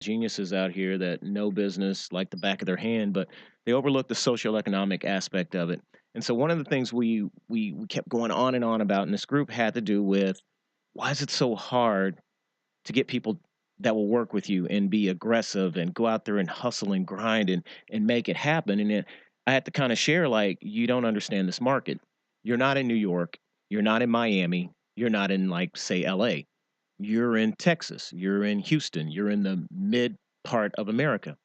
geniuses out here that know business like the back of their hand, but they overlook the social economic aspect of it. And so one of the things we kept going on and on about in this group had to do with why is it so hard to get people that will work with you and be aggressive and go out there and hustle and grind and make it happen. And then I had to kind of share like you don't understand this market. You're not in New York, you're not in Miami, you're not in like say LA. You're in Texas, you're in Houston, you're in the mid part of America.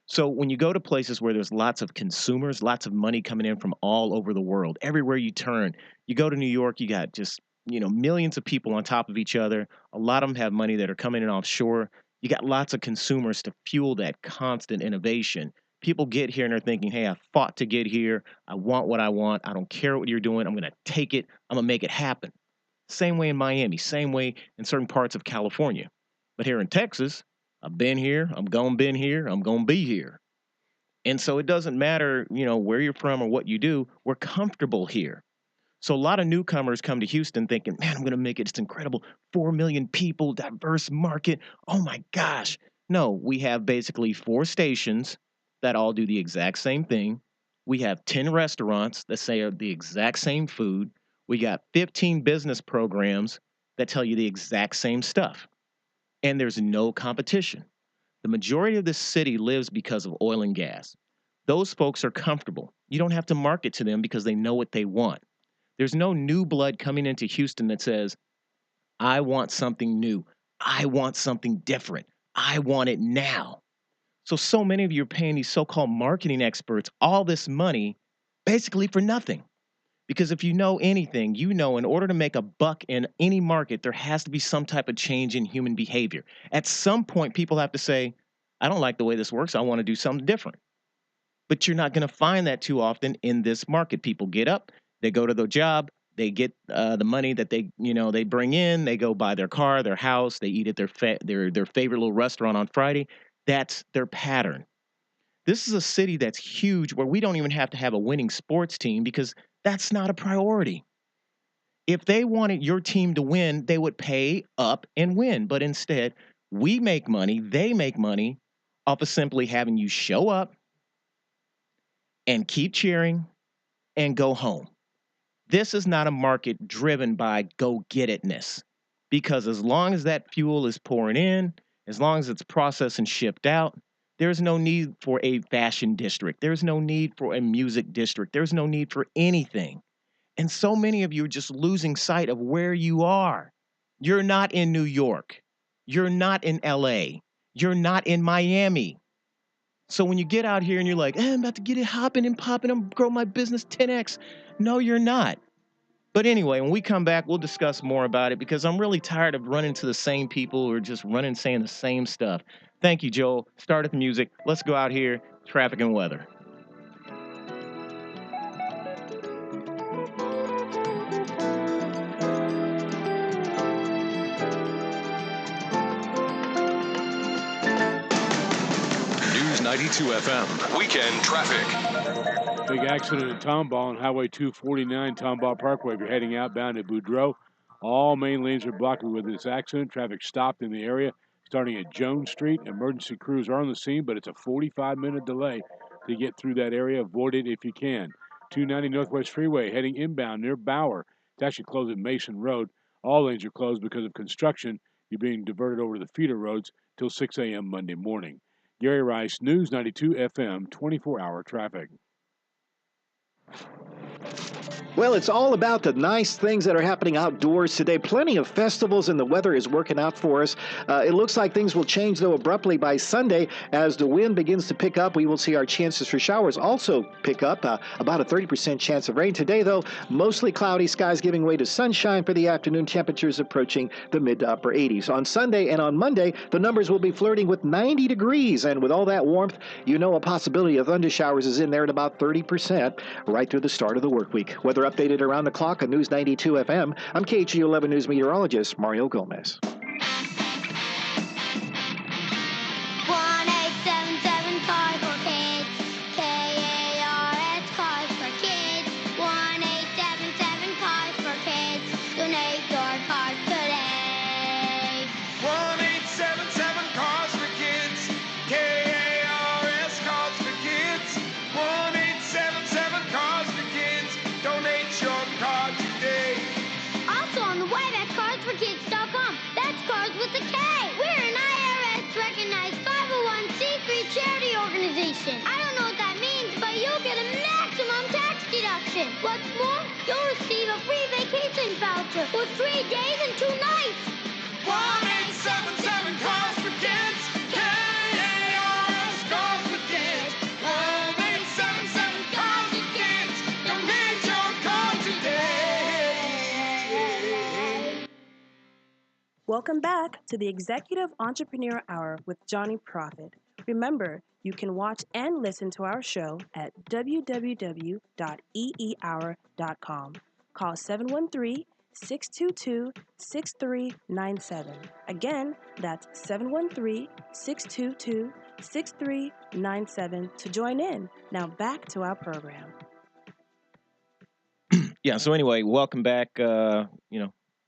So when you go to places where there's lots of consumers, lots of money coming in from all over the world, everywhere you turn, you go to New York, you got just, millions of people on top of each other. A lot of them have money that are coming in offshore. You got lots of consumers to fuel that constant innovation. People get here and they're thinking, hey, I fought to get here. I want what I want. I don't care what you're doing. I'm going to take it. I'm going to make it happen. Same way in Miami, same way in certain parts of California. But here in Texas, I've been here, I'm going to been here, I'm going to be here. And so it doesn't matter, where you're from or what you do, we're comfortable here. So a lot of newcomers come to Houston thinking, man, I'm going to make it. It's incredible. 4 million people, diverse market. Oh my gosh. No, we have basically 4 stations that all do the exact same thing. We have 10 restaurants that say the exact same food. We got 15 business programs that tell you the exact same stuff. And there's no competition. The majority of this city lives because of oil and gas. Those folks are comfortable. You don't have to market to them because they know what they want. There's no new blood coming into Houston that says, I want something new. I want something different. I want it now. So many of you are paying these so called marketing experts all this money basically for nothing. Because if you know anything, you know in order to make a buck in any market, there has to be some type of change in human behavior. At some point, people have to say, I don't like the way this works. I want to do something different. But you're not going to find that too often in this market. People get up, they go to their job, they get the money that they bring in, they go buy their car, their house, they eat at their favorite little restaurant on Friday. That's their pattern. This is a city that's huge where we don't even have to have a winning sports team because that's not a priority. If they wanted your team to win, they would pay up and win. But instead, we make money, they make money off of simply having you show up and keep cheering and go home. This is not a market driven by go get itness because as long as that fuel is pouring in, as long as it's processed and shipped out, there's no need for a fashion district. There's no need for a music district. There's no need for anything. And so many of you are just losing sight of where you are. You're not in New York. You're not in LA. You're not in Miami. So when you get out here and you're like, I'm about to get it hopping and popping, I'm grow my business 10x. No, you're not. But anyway, when we come back, we'll discuss more about it because I'm really tired of running to the same people who are just running saying the same stuff. Thank you, Joel. Start at the music. Let's go out here, traffic and weather. News 92 FM, weekend traffic. Big accident at Tomball on Highway 249, Tomball Parkway. If you're heading outbound to Boudreaux, all main lanes are blocked with this accident. Traffic stopped in the area starting at Jones Street. Emergency crews are on the scene, but it's a 45-minute delay to get through that area. Avoid it if you can. 290 Northwest Freeway heading inbound near Bauer. It's actually closed at Mason Road. All lanes are closed because of construction. You're being diverted over to the feeder roads till 6 a.m. Monday morning. Gary Rice, News 92 FM, 24-hour traffic. Well, it's all about the nice things that are happening outdoors today. Plenty of festivals, and the weather is working out for us. It looks like things will change, though, abruptly by Sunday. As the wind begins to pick up, we will see our chances for showers also pick up, about a 30% chance of rain. Today, though, mostly cloudy skies giving way to sunshine for the afternoon, temperatures approaching the mid to upper 80s. On Sunday and on Monday, the numbers will be flirting with 90 degrees, and with all that warmth, a possibility of thunder showers is in there at about 30% right through the start of the work week. Weather updated around the clock on News 92 FM. I'm KHG 11 News meteorologist Mario Gomez. 1877 cars for kids. KARS cars for kids. 1877 cars for kids. Donate your cars today. 1877 cars for kids. deduction. I don't know what that means, but you'll get a maximum tax deduction. What's more, you'll receive a free vacation voucher for 3 days and 2 nights. 1877 Cars for Kids. KARS Cars for Kids. 1877 Cars for Kids. Don't get your car today. Welcome back to the Executive Entrepreneur Hour with Jonyprofit. Remember, you can watch and listen to our show at www.eehour.com. Call 713-622-6397. Again, that's 713-622-6397 to join in. Now back to our program. Yeah. So anyway, welcome back. 12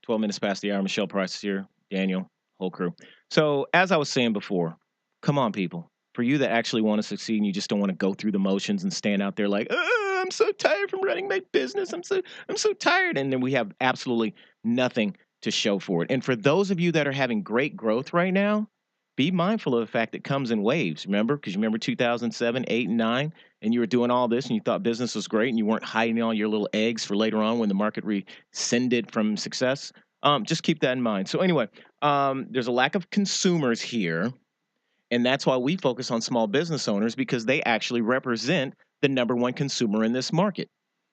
minutes past the hour. Michelle Price is here. Daniel, whole crew. So as I was saying before, come on, people. For you that actually want to succeed and you just don't want to go through the motions and stand out there like, I'm so tired from running my business. I'm so tired. And then we have absolutely nothing to show for it. And for those of you that are having great growth right now, be mindful of the fact that it comes in waves. Remember? Because you remember 2007, 8, and 9, and you were doing all this and you thought business was great and you weren't hiding all your little eggs for later on when the market rescinded from success. Just keep that in mind. So anyway, there's a lack of consumers here. And that's why we focus on small business owners, because they actually represent the number one consumer in this market.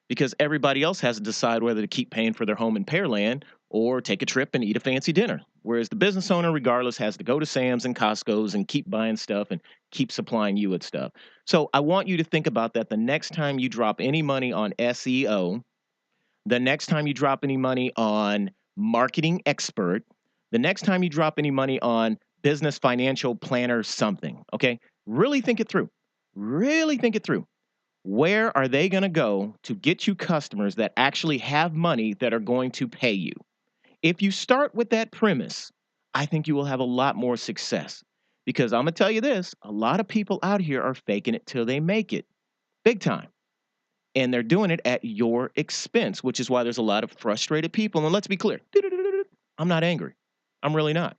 Because everybody else has to decide whether to keep paying for their home in Pearland or take a trip and eat a fancy dinner. Whereas the business owner, regardless, has to go to Sam's and Costco's and keep buying stuff and keep supplying you with stuff. So I want you to think about that the next time you drop any money on SEO, the next time you drop any money on Marketing Expert, the next time you drop any money on Business Financial Planner something, okay? Really think it through. Really think it through. Where are they going to go to get you customers that actually have money that are going to pay you? If you start with that premise, I think you will have a lot more success. Because I'm going to tell you this, a lot of people out here are faking it till they make it. Big time. And they're doing it at your expense, which is why there's a lot of frustrated people. And let's be clear, I'm not angry. I'm really not.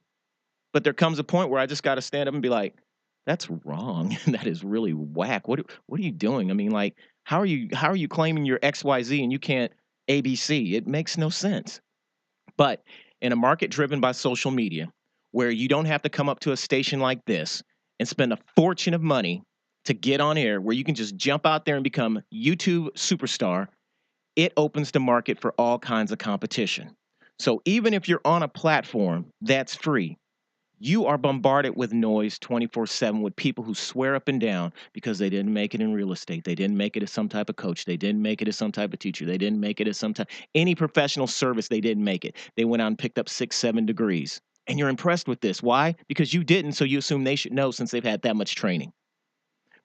But there comes a point where I just got to stand up and be like, that's wrong. That is really whack. What are you doing? I mean, like, how are you claiming you're XYZ and you can't ABC? It makes no sense. But in a market driven by social media, where you don't have to come up to a station like this and spend a fortune of money to get on air, where you can just jump out there and become YouTube superstar, it opens the market for all kinds of competition. So even if you're on a platform that's free, you are bombarded with noise 24/7 with people who swear up and down because they didn't make it in real estate. They didn't make it as some type of coach. They didn't make it as some type of teacher. They didn't make it as some type, any professional service. They didn't make it. They went out and picked up 6, 7 degrees. And you're impressed with this. Why? Because you didn't, so you assume they should know since they've had that much training.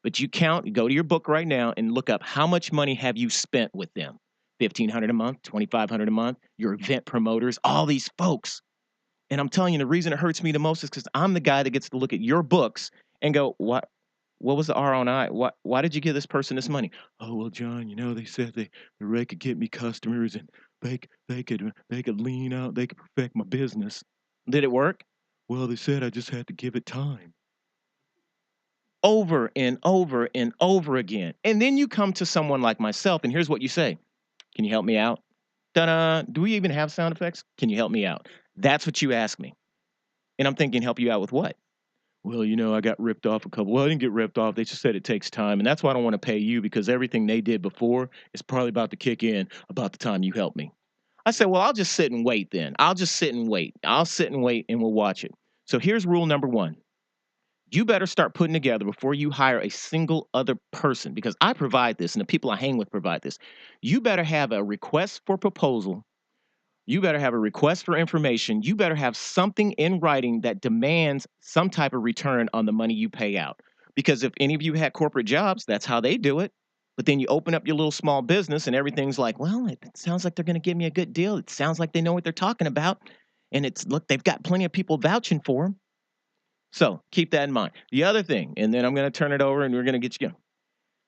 But you go to your book right now and look up how much money have you spent with them. $1,500 a month, $2,500 a month, your event promoters, all these folks. And I'm telling you, the reason it hurts me the most is because I'm the guy that gets to look at your books and go, what was the ROI? Why did you give this person this money? Oh, well, John, they said they could get me customers and they could lean out, they could perfect my business. Did it work? Well, they said I just had to give it time. Over and over and over again. And then you come to someone like myself, and here's what you say. Can you help me out? Ta-da! Do we even have sound effects? Can you help me out? That's what you ask me. And I'm thinking, help you out with what? Well, I got ripped off a couple. Well, I didn't get ripped off. They just said it takes time. And that's why I don't want to pay you, because everything they did before is probably about to kick in about the time you help me. I said, well, I'll just sit and wait then. I'll sit and wait and we'll watch it. So here's rule number 1. You better start putting together before you hire a single other person, because I provide this and the people I hang with provide this. You better have a request for proposal. You better have a request for information. You better have something in writing that demands some type of return on the money you pay out. Because if any of you had corporate jobs, that's how they do it. But then you open up your little small business and everything's like, well, it sounds like they're going to give me a good deal. It sounds like they know what they're talking about. And look, they've got plenty of people vouching for them. So keep that in mind. The other thing, and then I'm going to turn it over and we're going to get you going.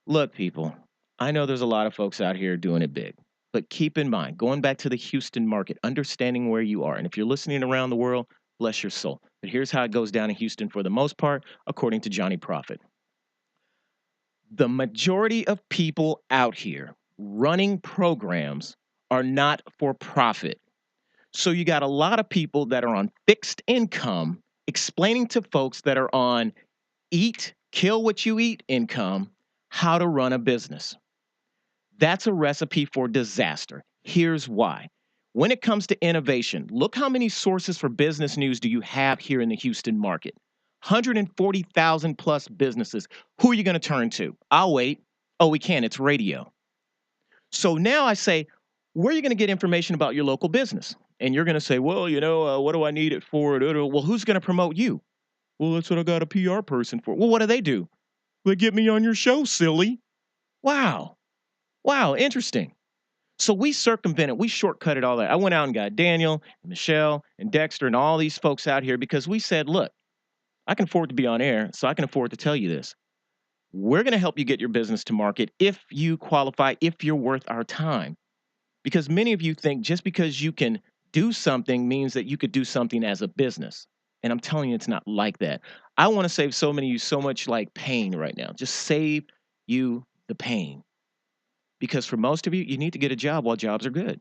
Look, people, I know there's a lot of folks out here doing it big. But keep in mind, going back to the Houston market, understanding where you are. And if you're listening around the world, bless your soul. But here's how it goes down in Houston for the most part, according to Jonyprofit. The majority of people out here running programs are not for profit. So you got a lot of people that are on fixed income explaining to folks that are on eat, kill what you eat income how to run a business. That's a recipe for disaster. Here's why. When it comes to innovation, look how many sources for business news do you have here in the Houston market? 140,000 plus businesses. Who are you going to turn to? I'll wait. Oh, we can. It's radio. So now I say, where are you going to get information about your local business? And you're going to say, well, what do I need it for? Well, who's going to promote you? Well, that's what I got a PR person for. Well, what do? They get me on your show, silly. Wow. Wow, interesting. So we circumvented, we shortcutted all that. I went out and got Daniel, and Michelle, and Dexter, and all these folks out here because we said, look, I can afford to be on air, so I can afford to tell you this. We're going to help you get your business to market if you qualify, if you're worth our time. Because many of you think just because you can do something means that you could do something as a business. And I'm telling you, it's not like that. I want to save so many of you so much like pain right now. Just save you the pain. Because for most of you, you need to get a job while jobs are good.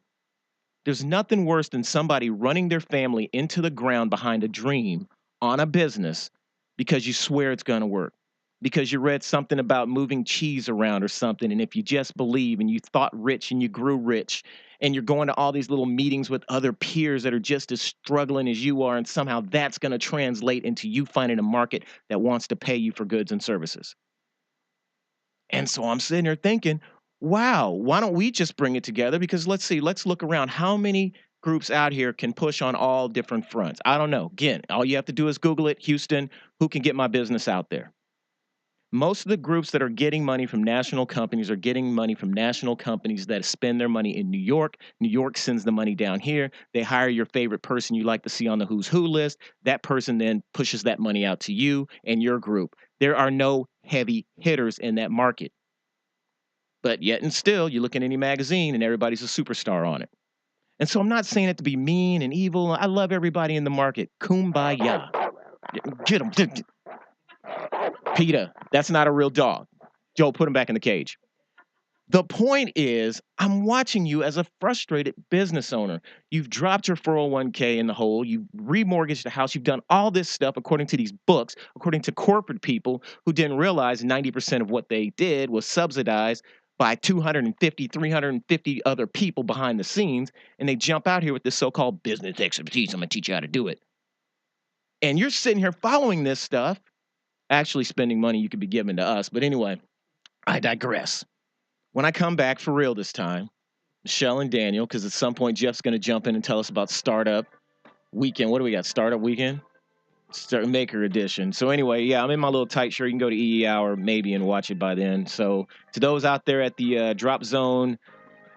There's nothing worse than somebody running their family into the ground behind a dream on a business because you swear it's going to work. Because you read something about moving cheese around or something. And if you just believe and you thought rich and you grew rich and you're going to all these little meetings with other peers that are just as struggling as you are, and somehow that's going to translate into you finding a market that wants to pay you for goods and services. And so I'm sitting there thinking, wow, why don't we just bring it together? Because let's look around. How many groups out here can push on all different fronts? I don't know. Again, all you have to do is Google it, Houston, who can get my business out there? Most of the groups that are getting money from national companies are getting money from national companies that spend their money in New York. New York sends the money down here. They hire your favorite person you like to see on the who's who list. That person then pushes that money out to you and your group. There are no heavy hitters in that market. But yet and still, you look at any magazine and everybody's a superstar on it. And so I'm not saying it to be mean and evil. I love everybody in the market. Kumbaya. Get them. PETA, that's not a real dog. Joe, put him back in the cage. The point is, I'm watching you as a frustrated business owner. You've dropped your 401k in the hole. You've remortgaged the house. You've done all this stuff according to these books, according to corporate people who didn't realize 90% of what they did was subsidized by 250, 350 other people behind the scenes. And they jump out here with this so-called business expertise. I'm going to teach you how to do it. And you're sitting here following this stuff, actually spending money you could be giving to us. But anyway, I digress. When I come back for real this time, Michelle and Daniel, because at some point Jeff's going to jump in and tell us about Startup Weekend. What do we got? Startup Weekend? Maker Edition. So anyway, yeah, I'm in my little tight shirt. You can go to EEHOUR maybe and watch it by then. So to those out there at the Drop Zone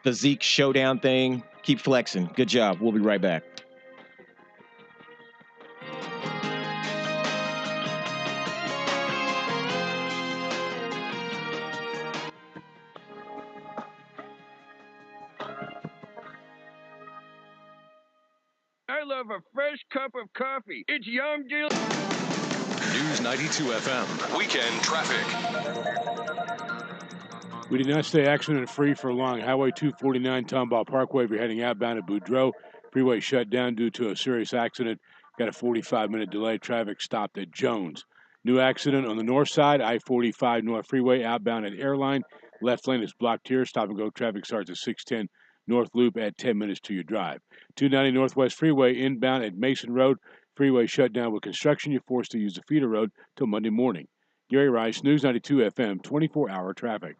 Physique Showdown thing, keep flexing. Good job. We'll be right back. I love a fresh cup of coffee. It's Young Deal. News 92 FM. Weekend traffic. We did not stay accident-free for long. Highway 249, Tomball Parkway, if you're heading outbound at Boudreaux. Freeway shut down due to a serious accident. Got a 45-minute delay. Traffic stopped at Jones. New accident on the north side, I-45 North Freeway, outbound at Airline. Left lane is blocked here. Stop-and-go traffic starts at 610 North Loop at 10 minutes to your drive. 290 Northwest Freeway, inbound at Mason Road. Freeway shut down with construction. You're forced to use the feeder road till Monday morning. Gary Rice, News 92 FM, 24-hour traffic.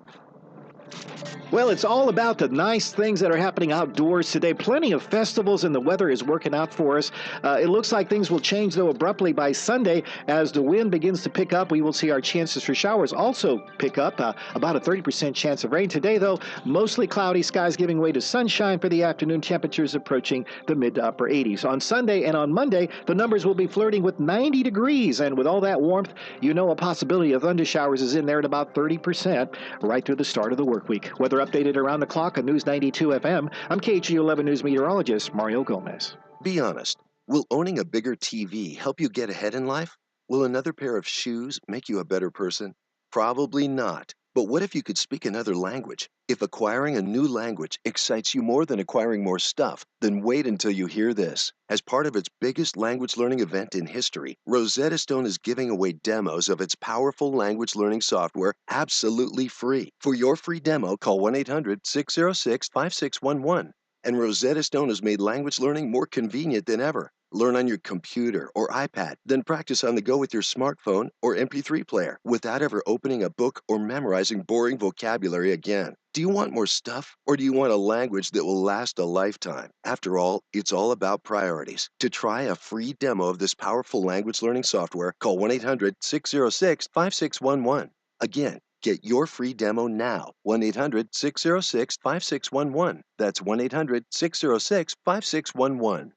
Well, it's all about the nice things that are happening outdoors today. Plenty of festivals, and the weather is working out for us. It looks like things will change, though, abruptly by Sunday. As the wind begins to pick up, we will see our chances for showers also pick up, about a 30% chance of rain. Today, though, mostly cloudy skies giving way to sunshine for the afternoon, temperatures approaching the mid to upper 80s. On Sunday and on Monday, the numbers will be flirting with 90 degrees, and with all that warmth, you know a possibility of thunder showers is in there at about 30% right through the start of the work week. Weather updated around the clock on News 92 FM. I'm KG11 News meteorologist Mario Gomez. Be honest. Will owning a bigger TV help you get ahead in life? Will another pair of shoes make you a better person? Probably not. But what if you could speak another language? If acquiring a new language excites you more than acquiring more stuff, then wait until you hear this. As part of its biggest language learning event in history, Rosetta Stone is giving away demos of its powerful language learning software absolutely free. For your free demo, call 1-800-606-5611. And Rosetta Stone has made language learning more convenient than ever. Learn on your computer or iPad, then practice on the go with your smartphone or MP3 player without ever opening a book or memorizing boring vocabulary again. Do you want more stuff, or do you want a language that will last a lifetime? After all, it's all about priorities. To try a free demo of this powerful language learning software, call 1-800-606-5611. Again, get your free demo now. 1-800-606-5611. That's 1-800-606-5611.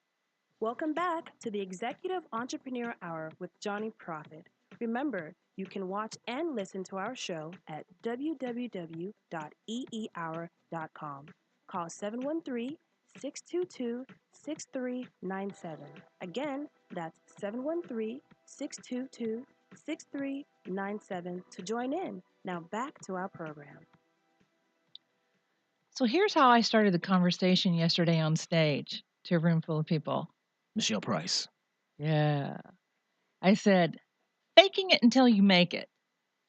Welcome back to the Executive Entrepreneur Hour with Jonyprofit. Remember, you can watch and listen to our show at www.eehour.com. Call 713-622-6397. Again, that's 713-622-6397 to join in. Now back to our program. So here's how I started the conversation yesterday on stage to a room full of people. Michelle Price. Yeah. I said, faking it until you make it.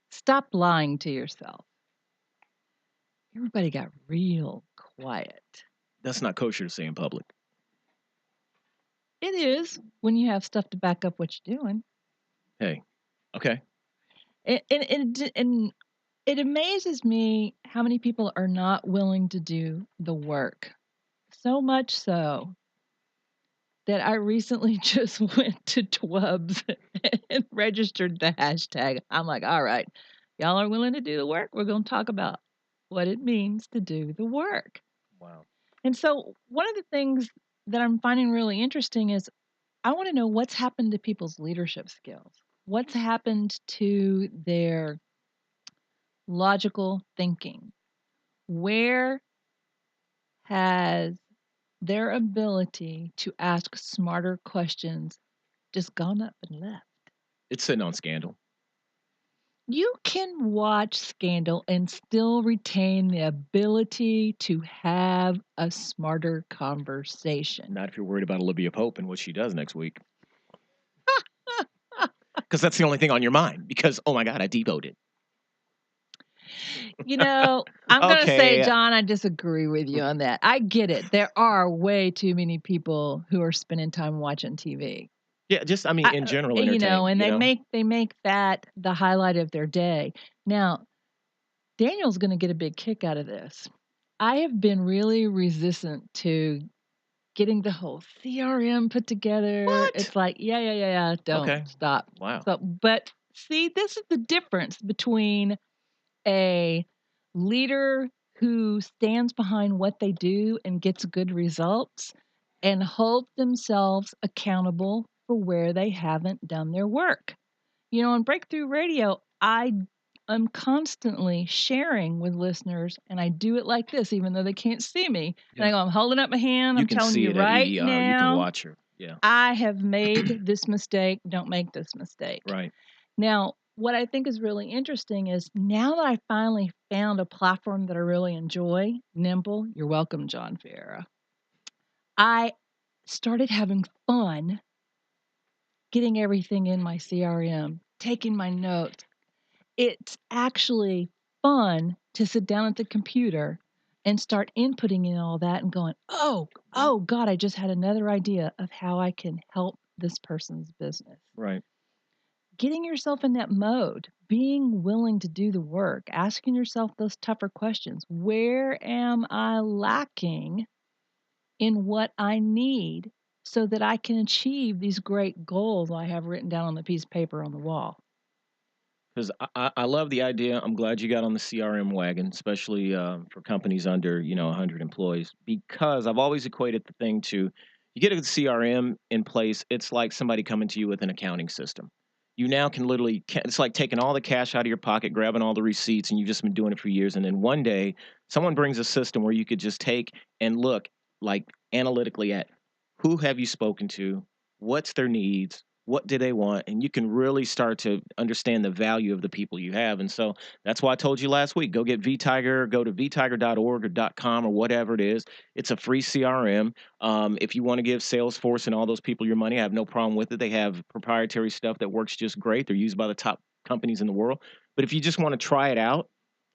Stop lying to yourself. Everybody got real quiet. That's not kosher to say in public. It is when you have stuff to back up what you're doing. Hey, okay. And it amazes me how many people are not willing to do the work. So much so that I recently just went to Twubs and registered the hashtag. I'm like, all right, y'all are willing to do the work. We're going to talk about what it means to do the work. Wow. And so one of the things that I'm finding really interesting is I want to know what's happened to people's leadership skills. What's happened to their logical thinking? Where has their ability to ask smarter questions just gone up and left? It's sitting on Scandal. You can watch Scandal and still retain the ability to have a smarter conversation. Not if you're worried about Olivia Pope and what she does next week. Because that's the only thing on your mind. Because, oh my God, I devoted. You know, I'm going to Okay. say, John, I disagree with you on that. I get it. There are way too many people who are spending time watching TV. Yeah, just, I mean, in general, you know, and entertainment, they make that the highlight of their day. Now, Daniel's going to get a big kick out of this. I have been really resistant to getting the whole CRM put together. What? It's like, yeah. Don't stop. Wow. So, but see, this is the difference between a leader who stands behind what they do and gets good results and holds themselves accountable for where they haven't done their work. You know, on Breakthrough Radio, I'm constantly sharing with listeners, and I do it like this, even though they can't see me. Yeah. And I go, I'm holding up my hand. I'm telling you right now. You can watch her. Yeah. I have made this mistake. Don't make this mistake. Right. Now, what I think is really interesting is now that I finally found a platform that I really enjoy, Nimble, you're welcome, John Ferreira. I started having fun getting everything in my CRM, taking my notes. It's actually fun to sit down at the computer and start inputting in all that and going, oh God, I just had another idea of how I can help this person's business. Right. Getting yourself in that mode, being willing to do the work, asking yourself those tougher questions. Where am I lacking in what I need so that I can achieve these great goals I have written down on the piece of paper on the wall? Because I love the idea. I'm glad you got on the CRM wagon, especially for companies under 100 employees. Because I've always equated the thing to, you get a CRM in place, it's like somebody coming to you with an accounting system. You now can literally, it's like taking all the cash out of your pocket, grabbing all the receipts, and you've just been doing it for years. And then one day, someone brings a system where you could just take and look like analytically at who have you spoken to, what's their needs, what do they want, and you can really start to understand the value of the people you have. And so that's why I told you last week, go get VTiger, go to vtiger.org or .com or whatever it is. It's a free CRM. If you want to give Salesforce and all those people your money, I have no problem with it. They have proprietary stuff that works just great. They're used by the top companies in the world. But if you just want to try it out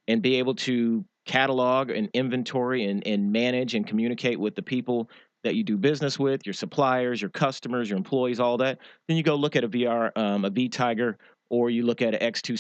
and be able to catalog and inventory and manage and communicate with the people that you do business with, your suppliers, your customers, your employees, all that, then you go look at a VTiger, or you look at an X2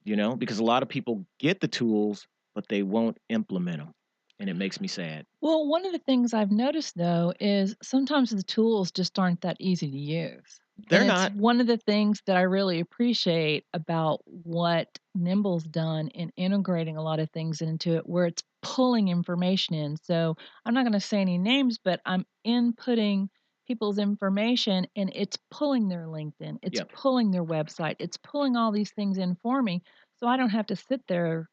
CRM, because a lot of people get the tools, but they won't implement them. And it makes me sad. Well, one of the things I've noticed though is sometimes the tools just aren't that easy to use. They're And it's not. one of the things that I really appreciate about what Nimble's done in integrating a lot of things into it, where it's pulling information in. So I'm not going to say any names, but I'm inputting people's information and it's pulling their LinkedIn, it's Yep. pulling their website, it's pulling all these things in for me. So I don't have to sit there,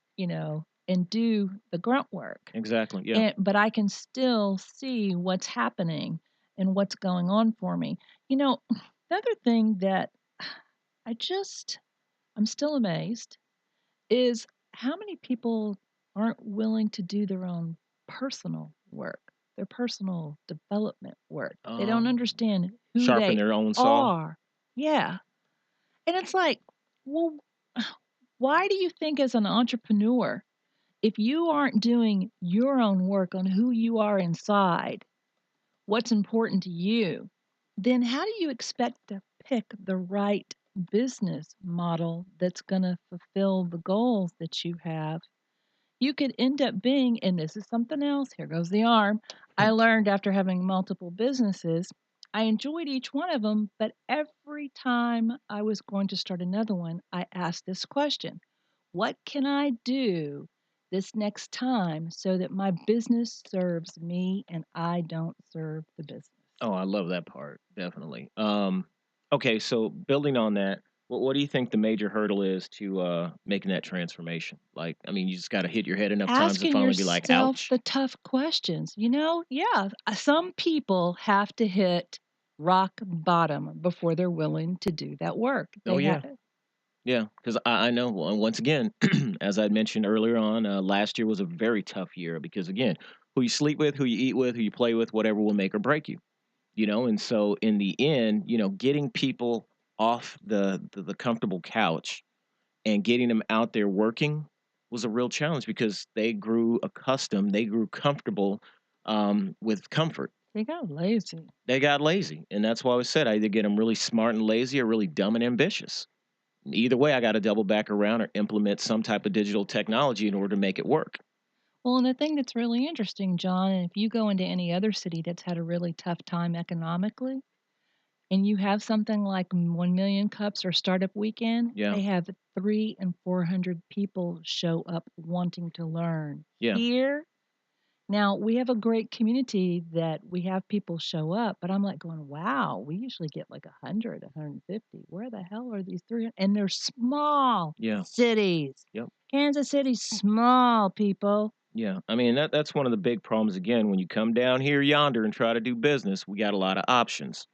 and do the grunt work. Exactly. Yeah. But I can still see what's happening and what's going on for me. The other thing that I'm still amazed is how many people aren't willing to do their own personal work, their personal development work. They don't understand who Sharpen they their own saw. are. Yeah. And it's like, well, why do you think as an entrepreneur, if you aren't doing your own work on who you are inside, what's important to you, then how do you expect to pick the right business model that's going to fulfill the goals that you have? You could end up being, and this is something else, here goes the arm. I learned after having multiple businesses, I enjoyed each one of them, but every time I was going to start another one, I asked this question: what can I do this next time so that my business serves me and I don't serve the business? Oh, I love that part. Definitely. Okay, so building on that, what do you think the major hurdle is to making that transformation? Like, I mean, you just got to hit your head enough times to Asking finally be like, yourself ouch. the tough questions. Yeah, some people have to hit rock bottom before they're willing to do that work. Oh, They yeah. have. Yeah, because I know, well, and once again, as I mentioned earlier on, last year was a very tough year because, again, who you sleep with, who you eat with, who you play with, whatever will make or break you. And so in the end, getting people off the comfortable couch and getting them out there working was a real challenge because they grew accustomed, they grew comfortable with comfort. They got lazy. They got lazy, and that's why I said I either get them really smart and lazy or really dumb and ambitious. Either way, I got to double back around or implement some type of digital technology in order to make it work. Well, and the thing that's really interesting, John, and if you go into any other city that's had a really tough time economically, and you have something like 1 million cups or startup weekend, Yeah. they have 300 and 400 people show up wanting to learn. Yeah. Here, now we have a great community that we have people show up, but I'm like going, wow, we usually get like 100, 150. Where the hell are these 300? And they're small Yeah. cities. Yep. Kansas City's small, people. Yeah, I mean that's one of the big problems again when you come down here yonder and try to do business. We got a lot of options,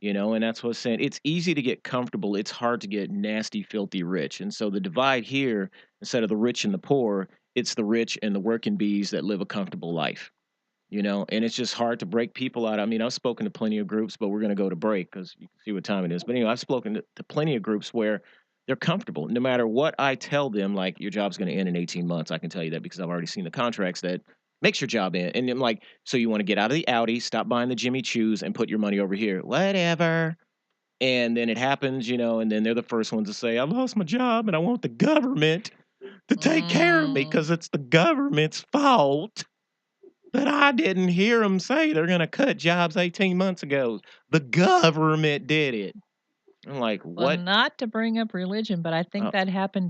and that's what I'm saying. It's easy to get comfortable. It's hard to get nasty, filthy rich. And so the divide here, instead of the rich and the poor, it's the rich and the working bees that live a comfortable life. And it's just hard to break people out. I mean, I've spoken to plenty of groups, but we're going to go to break because you can see what time it is. But anyway, I've spoken to plenty of groups where they're comfortable. No matter what I tell them, like your job's going to end in 18 months. I can tell you that because I've already seen the contracts that makes your job end. And I'm like, so you want to get out of the Audi, stop buying the Jimmy Choos and put your money over here. Whatever. And then it happens, and then they're the first ones to say, I lost my job and I want the government to take care of me because it's the government's fault that I didn't hear them say they're going to cut jobs 18 months ago. The government did it. I'm like, Well, what? not to bring up religion, but I think Oh. that happened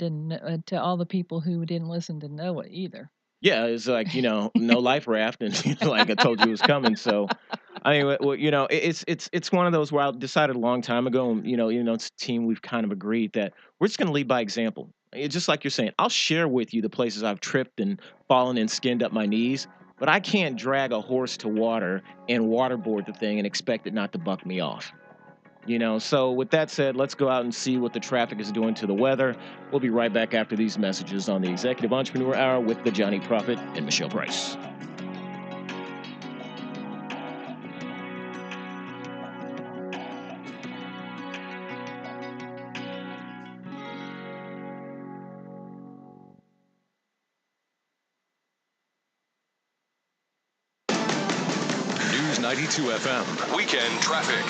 to all the people who didn't listen to Noah either. Yeah, it's like, no life raft, and like I told you it was coming. So, I mean, well, it's one of those where I decided a long time ago, and it's a team we've kind of agreed that we're just going to lead by example. It's just like you're saying, I'll share with you the places I've tripped and fallen and skinned up my knees, but I can't drag a horse to water and waterboard the thing and expect it not to buck me off. So with that said, let's go out and see what the traffic is doing to the weather. We'll be right back after these messages on the Executive Entrepreneur Hour with the Jonyprofit and Michelle Price. News 92 FM, Weekend Traffic.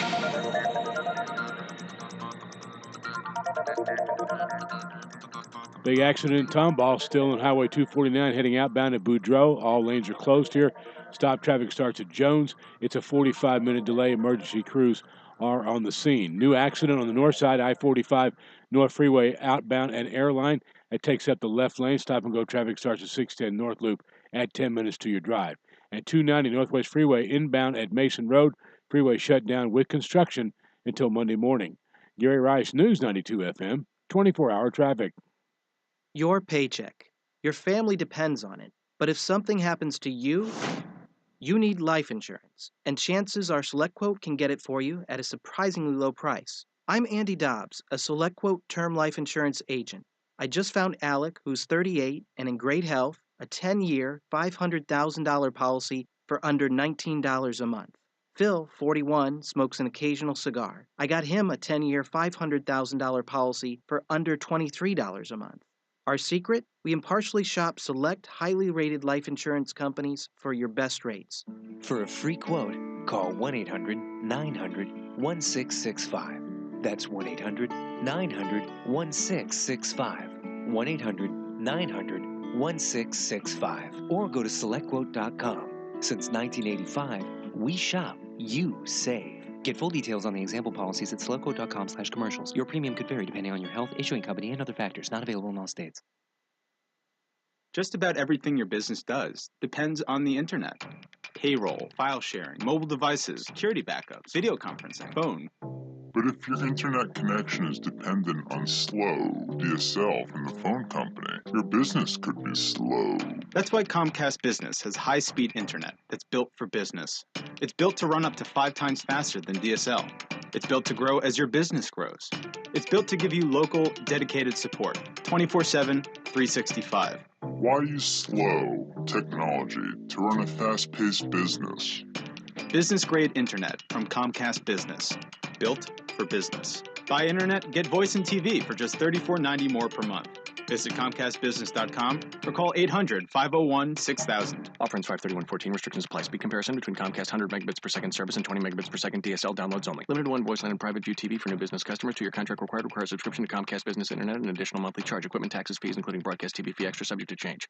Big accident in Tomball, still on Highway 249, heading outbound at Boudreaux. All lanes are closed here. Stop traffic starts at Jones. It's a 45-minute delay. Emergency crews are on the scene. New accident on the north side, I-45 North Freeway outbound at Airline. It takes up the left lane. Stop and go traffic starts at 610 North Loop. Add 10 minutes to your drive. At 290 Northwest Freeway inbound at Mason Road. Freeway shut down with construction until Monday morning. Gary Rice, News 92 FM, 24-hour traffic. Your paycheck. Your family depends on it. But if something happens to you, you need life insurance. And chances are SelectQuote can get it for you at a surprisingly low price. I'm Andy Dobbs, a SelectQuote term life insurance agent. I just found Alec, who's 38 and in great health, a 10-year, $500,000 policy for under $19 a month. Phil, 41, smokes an occasional cigar. I got him a 10-year, $500,000 policy for under $23 a month. Our secret? We impartially shop select, highly rated life insurance companies for your best rates. For a free quote, call 1-800-900-1665. That's 1-800-900-1665. 1-800-900-1665. Or go to SelectQuote.com. Since 1985, we shop, you save. Get full details on the example policies at SelectQuote.com/commercials. Your premium could vary depending on your health, issuing company, and other factors. Not available in all states. Just about everything your business does depends on the internet. Payroll, file sharing, mobile devices, security backups, video conferencing, phone. But if your internet connection is dependent on slow DSL from the phone company, your business could be slow. That's why Comcast Business has high-speed internet that's built for business. It's built to run up to 5 times faster than DSL. It's built to grow as your business grows. It's built to give you local, dedicated support, 24/7, 365. Why use slow technology to run a fast-paced business? Business-grade internet from Comcast Business. Built for business. Buy internet, get voice and TV for just $34.90 more per month. Visit ComcastBusiness.com or call 800-501-6000. Offer ends 5/31/14. Restrictions apply. Speed comparison between Comcast 100 megabits per second service and 20 megabits per second DSL downloads only. Limited one voice line and private view TV for new business customers. 2-year contract required. Requires subscription to Comcast Business Internet and additional monthly charge. Equipment, taxes, fees, including broadcast TV fee extra, subject to change.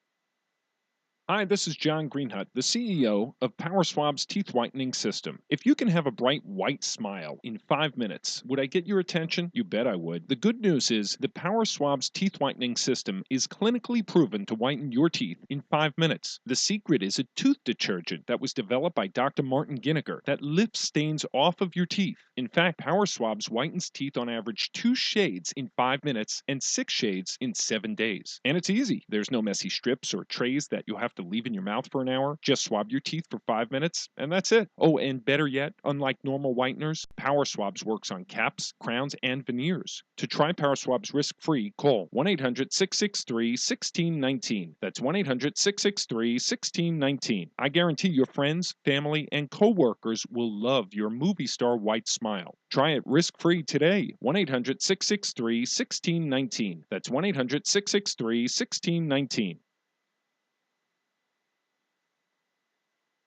Hi, this is John Greenhut, the CEO of PowerSwab's Teeth Whitening System. If you can have a bright white smile in 5 minutes, would I get your attention? You bet I would. The good news is the PowerSwab's Teeth Whitening System is clinically proven to whiten your teeth in 5 minutes. The secret is a tooth detergent that was developed by Dr. Martin Ginniger that lifts stains off of your teeth. In fact, PowerSwabs whitens teeth on average 2 shades in 5 minutes and 6 shades in 7 days. And it's easy. There's no messy strips or trays that you'll have to leave in your mouth for an hour. Just swab your teeth for 5 minutes, and that's it. Oh, and better yet, unlike normal whiteners, PowerSwabs works on caps, crowns, and veneers. To try PowerSwabs risk-free, call 1-800-663-1619. That's 1-800-663-1619. I guarantee your friends, family, and co-workers will love your movie star white smile. Try it risk-free today. 1-800-663-1619. That's 1-800-663-1619.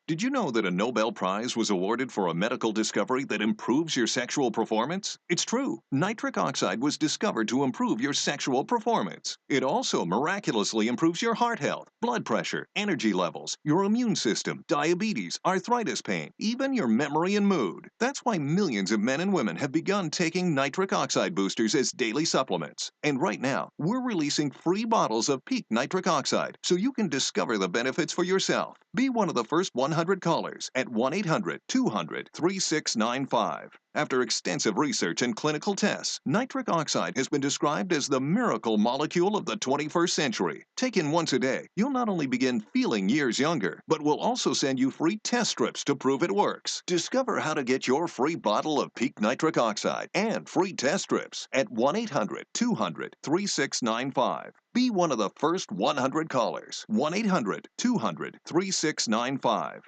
Did you know that a Nobel Prize was awarded for a medical discovery that improves your sexual performance? It's true. Nitric oxide was discovered to improve your sexual performance. It also miraculously improves your heart health, blood pressure, energy levels, your immune system, diabetes, arthritis pain, even your memory and mood. That's why millions of men and women have begun taking nitric oxide boosters as daily supplements. And right now, we're releasing free bottles of Peak Nitric Oxide so you can discover the benefits for yourself. Be one of the first 100 callers at 1-800-200-3695. After extensive research and clinical tests, nitric oxide has been described as the miracle molecule of the 21st century. Taken once a day, you'll not only begin feeling years younger, but we'll also send you free test strips to prove it works. Discover how to get your free bottle of peak nitric oxide and free test strips at 1-800-200-3695. Be one of the first 100 callers. 1-800-200-3695.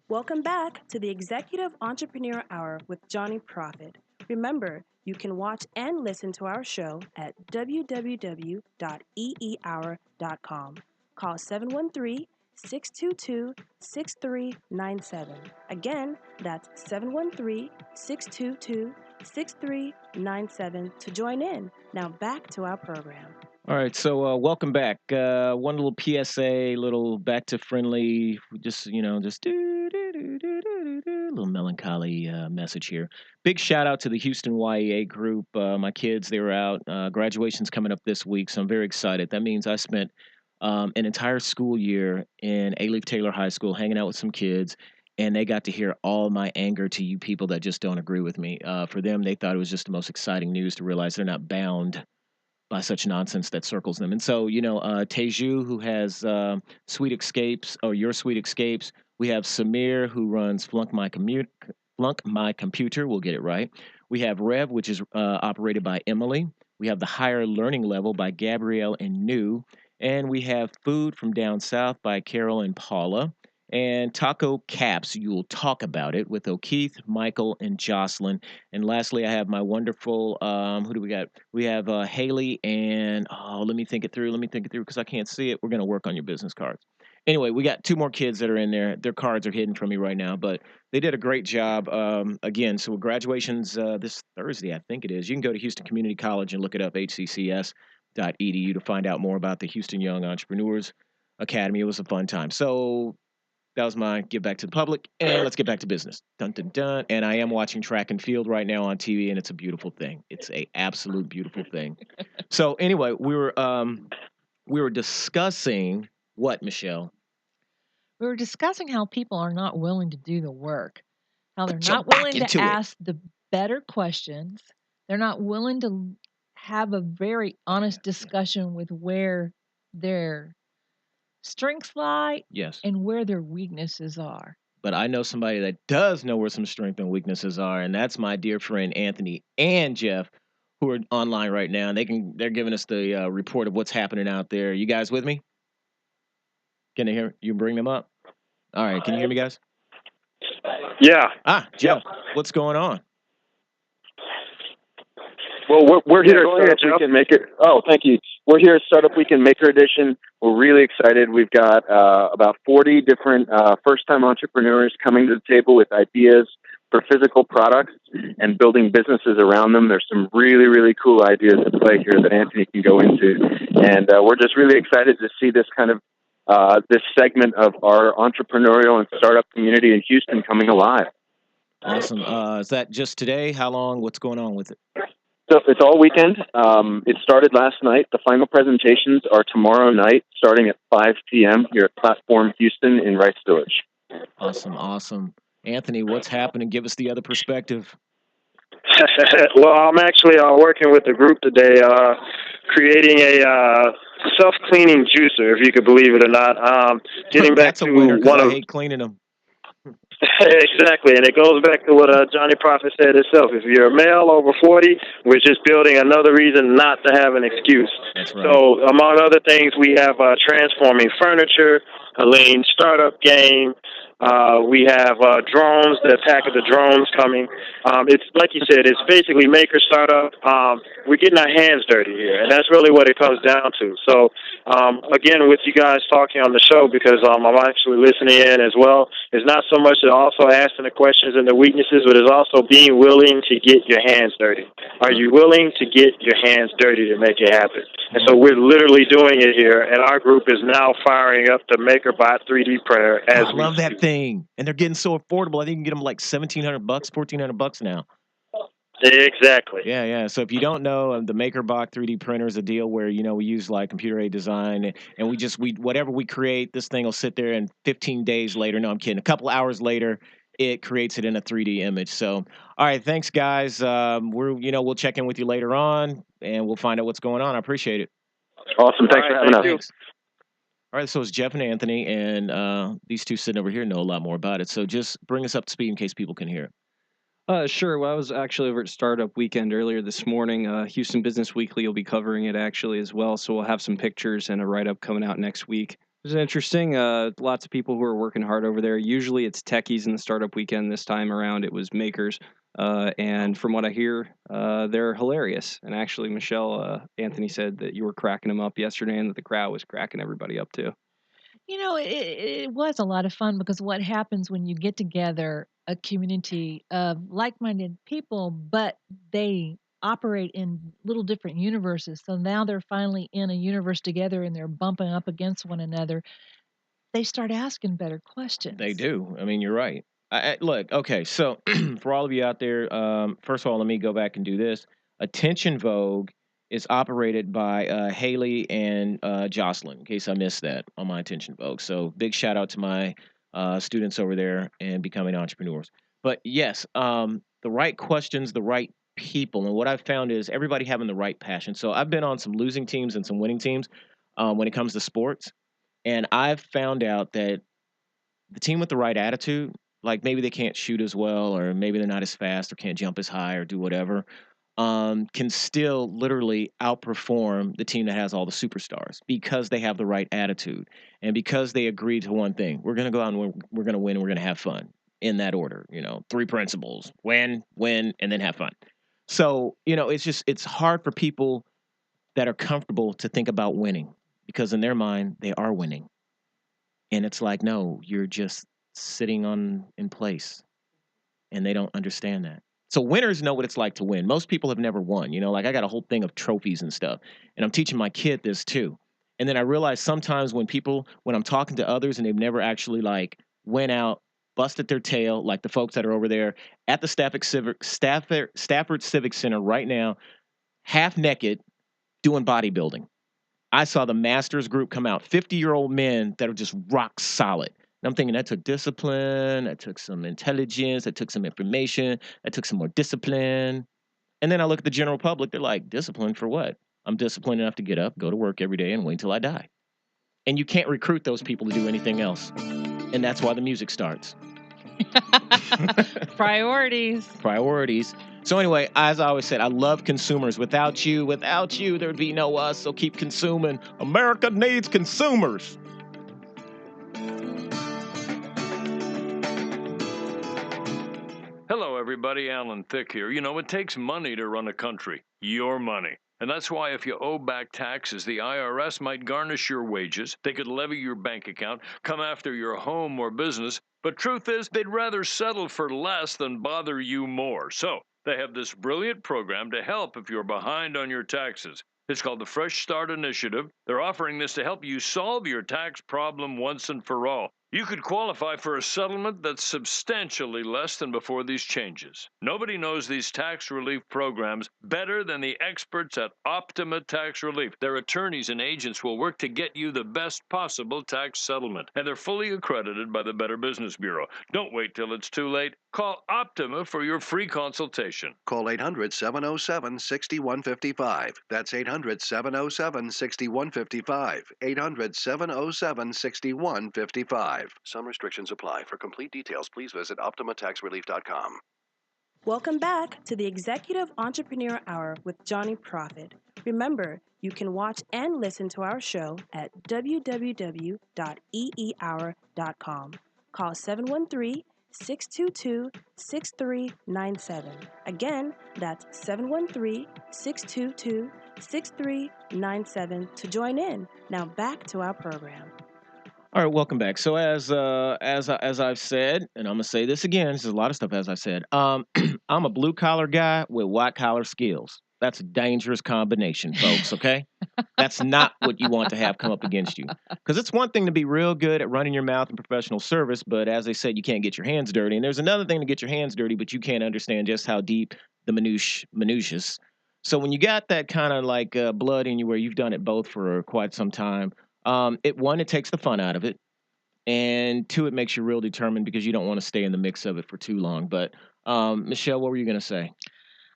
Welcome back to the Executive Entrepreneur Hour with Jonyprofit. Remember, you can watch and listen to our show at www.eehour.com. Call 713-622-6397. Again, that's 713-622-6397 to join in. Now back to our program. All right, so welcome back. One little PSA, little back to friendly, just little melancholy message here. Big shout out to the Houston YEA group. My kids, they were out. Graduation's coming up this week, so I'm very excited. That means I spent an entire school year in A-Leaf Taylor High School hanging out with some kids, and they got to hear all my anger to you people that just don't agree with me. For them, they thought it was just the most exciting news to realize they're not bound by such nonsense that circles them. And so, Teju, who has Sweet Escapes, or Your Sweet Escapes. We have Samir, who runs Flunk My Computer. We'll get it right. We have Rev, which is operated by Emily. We have The Higher Learning Level by Gabrielle and New. And we have Food from Down South by Carol and Paula. And Taco Caps, You'll Talk About It with O'Keith, Michael, and Jocelyn. And lastly, I have my wonderful, who do we got? We have Haley and, let me think it through because I can't see it. We're going to work on your business cards. Anyway, we got two more kids that are in there. Their cards are hidden from me right now, but they did a great job. Again, so graduation's this Thursday, I think it is. You can go to Houston Community College and look it up, hccs.edu, to find out more about the Houston Young Entrepreneurs Academy. It was a fun time. So that was my give back to the public, and let's get back to business. Dun, dun, dun. And I am watching track and field right now on TV, and it's a beautiful thing. It's a absolute beautiful thing. So anyway, we were discussing what, Michelle? We were discussing how people are not willing to do the work, how they're Put your not back willing to into it. ask the better questions. They're not willing to have a very honest discussion with where their strengths lie Yes. and where their weaknesses are. But I know somebody that does know where some strengths and weaknesses are, and that's my dear friend Anthony and Jeff, who are online right now, and they're giving us the report of what's happening out there. You guys with me? Can they hear you? Bring them up. All right. Can you hear me, guys? Yeah. Jeff, what's going on? Well, we're here at Startup Weekend Maker. Oh, thank you. We're here at Startup Weekend Maker Edition. We're really excited. We've got about 40 different first-time entrepreneurs coming to the table with ideas for physical products and building businesses around them. There's some really, really cool ideas at play here that Anthony can go into. And we're just really excited to see this kind of this segment of our entrepreneurial and startup community in Houston coming alive. Awesome. Is that just today? How long? What's going on with it? So it's all weekend. It started last night. The final presentations are tomorrow night, starting at 5 p.m. here at Platform Houston in Rice Village. Awesome. Anthony, what's happening? Give us the other perspective. Well, I'm actually working with a group today, creating a self-cleaning juicer, if you could believe it or not. Getting back That's a winner, 'cause one I of hate cleaning them. Exactly, and it goes back to what Jonyprofit said itself. If you're a male over 40, we're just building another reason not to have an excuse. That's right. So, among other things, we have transforming furniture, a lean startup game. We have drones, the attack of the drones coming. It's like you said, it's basically maker startup. We're getting our hands dirty here, and that's really what it comes down to. So, again, with you guys talking on the show, because I'm actually listening in as well, it's not so much also asking the questions and the weaknesses, but it's also being willing to get your hands dirty. Are you willing to get your hands dirty to make it happen? And so we're literally doing it here, and our group is now firing up the MakerBot 3D printer as I love that thing, and they're getting so affordable. I think you can get them like $1,700, $1,400 now. Exactly. Yeah. So if you don't know, the MakerBot 3D printer is a deal where we use like computer-aided design, and we whatever we create, this thing will sit there, and 15 days later, no, I'm kidding, a couple hours later, it creates it in a 3D image. So, all right, thanks guys. We'll check in with you later on, and we'll find out what's going on. I appreciate it. Awesome. Thanks for having us. Thanks. All right, so it's Jeff and Anthony, and these two sitting over here know a lot more about it. So just bring us up to speed in case people can hear. Sure. Well, I was actually over at Startup Weekend earlier this morning. Houston Business Weekly will be covering it actually as well, so we'll have some pictures and a write-up coming out next week. It was interesting. Lots of people who are working hard over there. Usually it's techies in the Startup Weekend. This time around it was makers. And from what I hear, they're hilarious. And actually, Michelle, Anthony said that you were cracking them up yesterday and that the crowd was cracking everybody up too. It was a lot of fun because what happens when you get together a community of like-minded people, but they operate in little different universes. So now they're finally in a universe together and they're bumping up against one another. They start asking better questions. They do. I mean, you're right. Look, okay, so for all of you out there, first of all, let me go back and do this. Attention Vogue is operated by Haley and Jocelyn, in case I missed that on my Attention Vogue. So big shout out to my students over there and becoming entrepreneurs. But yes, the right questions, the right people. And what I've found is everybody having the right passion. So I've been on some losing teams and some winning teams when it comes to sports. And I've found out that the team with the right attitude, like maybe they can't shoot as well, or maybe they're not as fast, or can't jump as high, or do whatever, can still literally outperform the team that has all the superstars because they have the right attitude and because they agree to one thing: we're going to go out and we're going to win, and we're going to have fun. In that order, 3 principles: win, and then have fun. So it's hard for people that are comfortable to think about winning because in their mind they are winning. And it's like, no, you're just sitting in place. And they don't understand that. So winners know what it's like to win. Most people have never won. Like I got a whole thing of trophies and stuff. And I'm teaching my kid this too. And then I realize sometimes when I'm talking to others and they've never actually like went out, busted their tail, like the folks that are over there at the Stafford Civic Center right now, half naked, doing bodybuilding. I saw the Masters group come out, 50-year-old men that are just rock solid. And I'm thinking that took discipline, that took some intelligence, that took some information, that took some more discipline. And then I look at the general public, they're like, discipline for what? I'm disciplined enough to get up, go to work every day, and wait until I die. And you can't recruit those people to do anything else. And that's why the music starts. Priorities. So anyway, as I always said, I love consumers. Without you, there'd be no us. So keep consuming. America needs consumers. Hello, everybody. Alan Thicke here. It takes money to run a country. Your money. And that's why if you owe back taxes, the IRS might garnish your wages. They could levy your bank account, come after your home or business. But truth is, they'd rather settle for less than bother you more. So they have this brilliant program to help if you're behind on your taxes. It's called the Fresh Start Initiative. They're offering this to help you solve your tax problem once and for all. You could qualify for a settlement that's substantially less than before these changes. Nobody knows these tax relief programs better than the experts at Optima Tax Relief. Their attorneys and agents will work to get you the best possible tax settlement, and they're fully accredited by the Better Business Bureau. Don't wait till it's too late. Call Optima for your free consultation. Call 800-707-6155. That's 800-707-6155. 800-707-6155. Some restrictions apply. For complete details, please visit OptimaTaxRelief.com. Welcome back to the Executive Entrepreneur Hour with Jonyprofit. Remember, you can watch and listen to our show at www.eehour.com. Call 713-622-6397. Again, that's 713-622-6397 to join in. Now back to our program. All right, welcome back. So as I've said, and I'm gonna say this again, this is a lot of stuff as I said. I'm a blue collar guy with white collar skills. That's a dangerous combination, folks. Okay, that's not what you want to have come up against you. Because it's one thing to be real good at running your mouth in professional service, but as they said, you can't get your hands dirty. And there's another thing to get your hands dirty, but you can't understand just how deep the minutiae. So when you got that kind of like blood in you, where you've done it both for quite some time. It takes the fun out of it. and two, it makes you real determined because you don't want to stay in the mix of it for too long. But Michelle, what were you going to say?